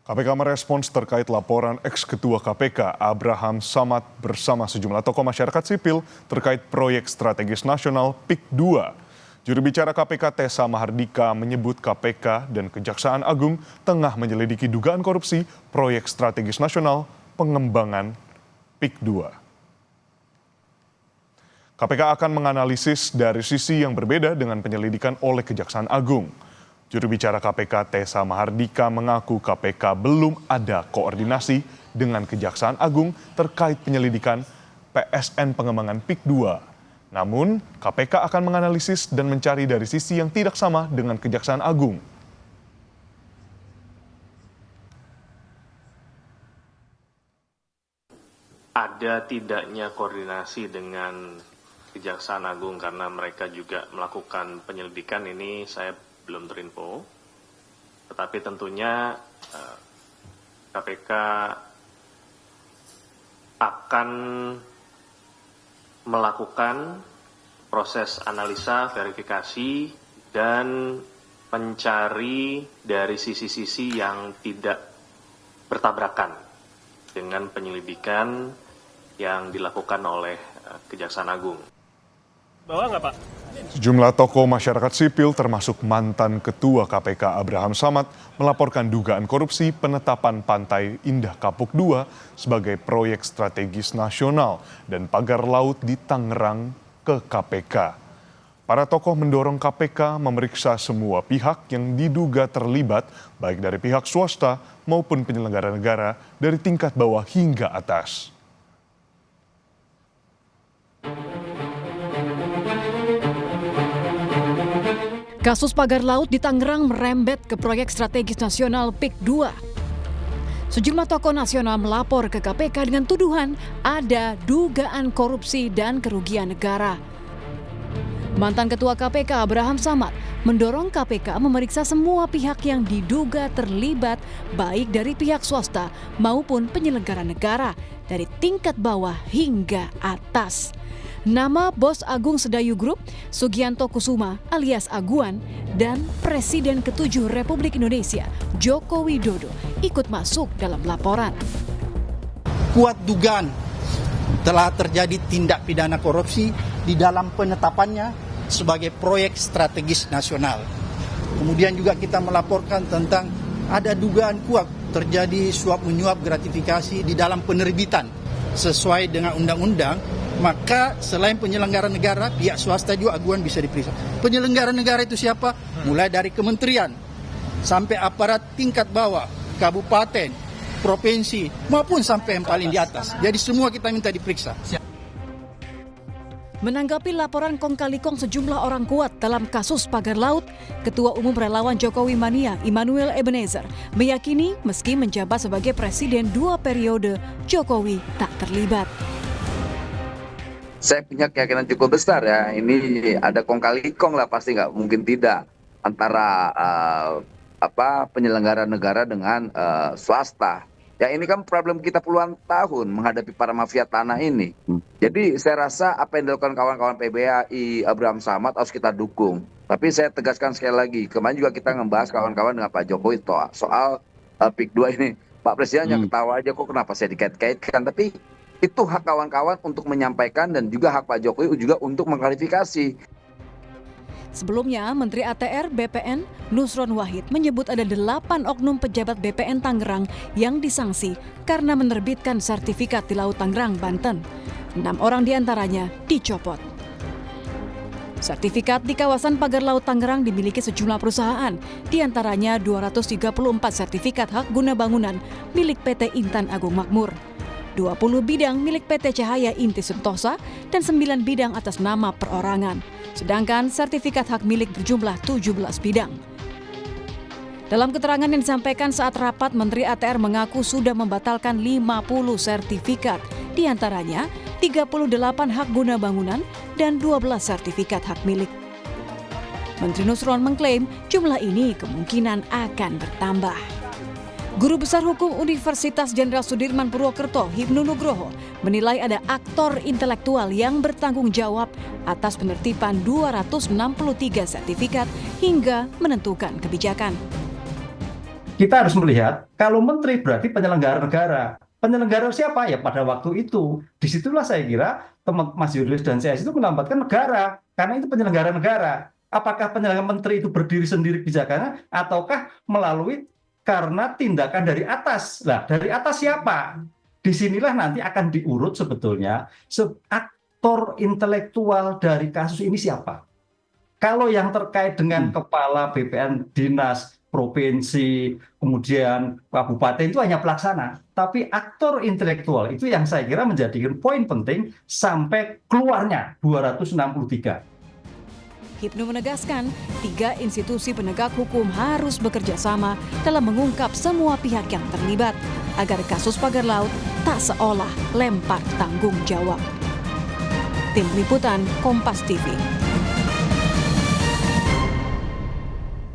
KPK merespons terkait laporan ex-ketua KPK Abraham Samad bersama sejumlah tokoh masyarakat sipil terkait proyek strategis nasional PIK 2. Juru bicara KPK Tessa Mahardika menyebut KPK dan Kejaksaan Agung tengah menyelidiki dugaan korupsi proyek strategis nasional pengembangan PIK 2. KPK akan menganalisis dari sisi yang berbeda dengan penyelidikan oleh Kejaksaan Agung. Juru bicara KPK Tessa Mahardika mengaku KPK belum ada koordinasi dengan Kejaksaan Agung terkait penyelidikan PSN pengembangan PIK 2. Namun, KPK akan menganalisis dan mencari dari sisi yang tidak sama dengan Kejaksaan Agung. Ada tidaknya koordinasi dengan Kejaksaan Agung karena mereka juga melakukan penyelidikan ini saya belum terinfo, tetapi tentunya KPK akan melakukan proses analisa, verifikasi, dan mencari dari sisi-sisi yang tidak bertabrakan dengan penyelidikan yang dilakukan oleh Kejaksaan Agung. Bawa nggak, Pak? Sejumlah tokoh masyarakat sipil termasuk mantan Ketua KPK Abraham Samad melaporkan dugaan korupsi penetapan Pantai Indah Kapuk II sebagai proyek strategis nasional dan pagar laut di Tangerang ke KPK. Para tokoh mendorong KPK memeriksa semua pihak yang diduga terlibat baik dari pihak swasta maupun penyelenggara negara dari tingkat bawah hingga atas. Kasus pagar laut di Tangerang merembet ke proyek strategis nasional PIK 2. Sejumlah tokoh nasional melapor ke KPK dengan tuduhan ada dugaan korupsi dan kerugian negara. Mantan Ketua KPK Abraham Samad mendorong KPK memeriksa semua pihak yang diduga terlibat baik dari pihak swasta maupun penyelenggara negara dari tingkat bawah hingga atas. Nama Bos Agung Sedayu Group, Sugianto Kusuma alias Aguan, dan Presiden ke-7 Republik Indonesia, Joko Widodo, ikut masuk dalam laporan. Kuat dugaan telah terjadi tindak pidana korupsi di dalam penetapannya sebagai proyek strategis nasional. Kemudian juga kita melaporkan tentang ada dugaan kuat terjadi suap menyuap gratifikasi di dalam penerbitan sesuai dengan undang-undang. Maka selain penyelenggara negara, pihak swasta juga aguan bisa diperiksa. Penyelenggara negara itu siapa? Mulai dari kementerian sampai aparat tingkat bawah, kabupaten, provinsi, maupun sampai yang paling di atas. Jadi semua kita minta diperiksa. Menanggapi laporan kong kali kong sejumlah orang kuat dalam kasus pagar laut, Ketua Umum Relawan Jokowi Mania Immanuel Ebenezer meyakini meski menjabat sebagai Presiden 2 periode, Jokowi tak terlibat. Saya punya keyakinan cukup besar ya, ini ada kong kali kong lah, pasti nggak mungkin tidak antara penyelenggara negara dengan swasta. Ya ini kan problem kita puluhan tahun menghadapi para mafia tanah ini. Jadi saya rasa apa yang dilakukan kawan-kawan PBAI Abraham Samad harus kita dukung. Tapi saya tegaskan sekali lagi, kemarin juga kita membahas kawan-kawan dengan Pak Jokowi soal PIK 2 ini. Pak Presiden yang ketawa aja kok kenapa saya dikait-kaitkan, tapi itu hak kawan-kawan untuk menyampaikan dan juga hak Pak Jokowi juga untuk mengklarifikasi. Sebelumnya, Menteri ATR BPN Nusron Wahid menyebut ada 8 oknum pejabat BPN Tangerang yang disanksi karena menerbitkan sertifikat di Laut Tangerang, Banten. 6 orang diantaranya dicopot. Sertifikat di kawasan pagar Laut Tangerang dimiliki sejumlah perusahaan, diantaranya 234 sertifikat hak guna bangunan milik PT Intan Agung Makmur, 20 bidang milik PT Cahaya Inti Sentosa, dan 9 bidang atas nama perorangan. Sedangkan sertifikat hak milik berjumlah 17 bidang. Dalam keterangan yang disampaikan saat rapat, Menteri ATR mengaku sudah membatalkan 50 sertifikat, diantaranya 38 hak guna bangunan dan 12 sertifikat hak milik. Menteri Nusron mengklaim jumlah ini kemungkinan akan bertambah. Guru Besar Hukum Universitas Jenderal Sudirman Purwokerto, Hipnu Nugroho, menilai ada aktor intelektual yang bertanggung jawab atas penertiban 263 sertifikat hingga menentukan kebijakan. kita harus melihat kalau menteri berarti penyelenggara negara. Penyelenggara siapa? Ya pada waktu itu. Disitulah saya kira Mas Julius dan saya itu melambatkan negara, karena itu penyelenggara negara. Apakah penyelenggara menteri itu berdiri sendiri bijaksana, ataukah melalui karena tindakan dari atas? Nah, dari atas siapa? Disinilah nanti akan diurut sebetulnya aktor intelektual dari kasus ini siapa. Kalau yang terkait dengan kepala BPN dinas, provinsi, kemudian kabupaten itu hanya pelaksana. Tapi aktor intelektual itu yang saya kira menjadikan poin penting sampai keluarnya 263. Hipnu menegaskan, 3 institusi penegak hukum harus bekerja sama dalam mengungkap semua pihak yang terlibat, agar kasus pagar laut tak seolah lempar tanggung jawab. Tim Liputan Kompas TV.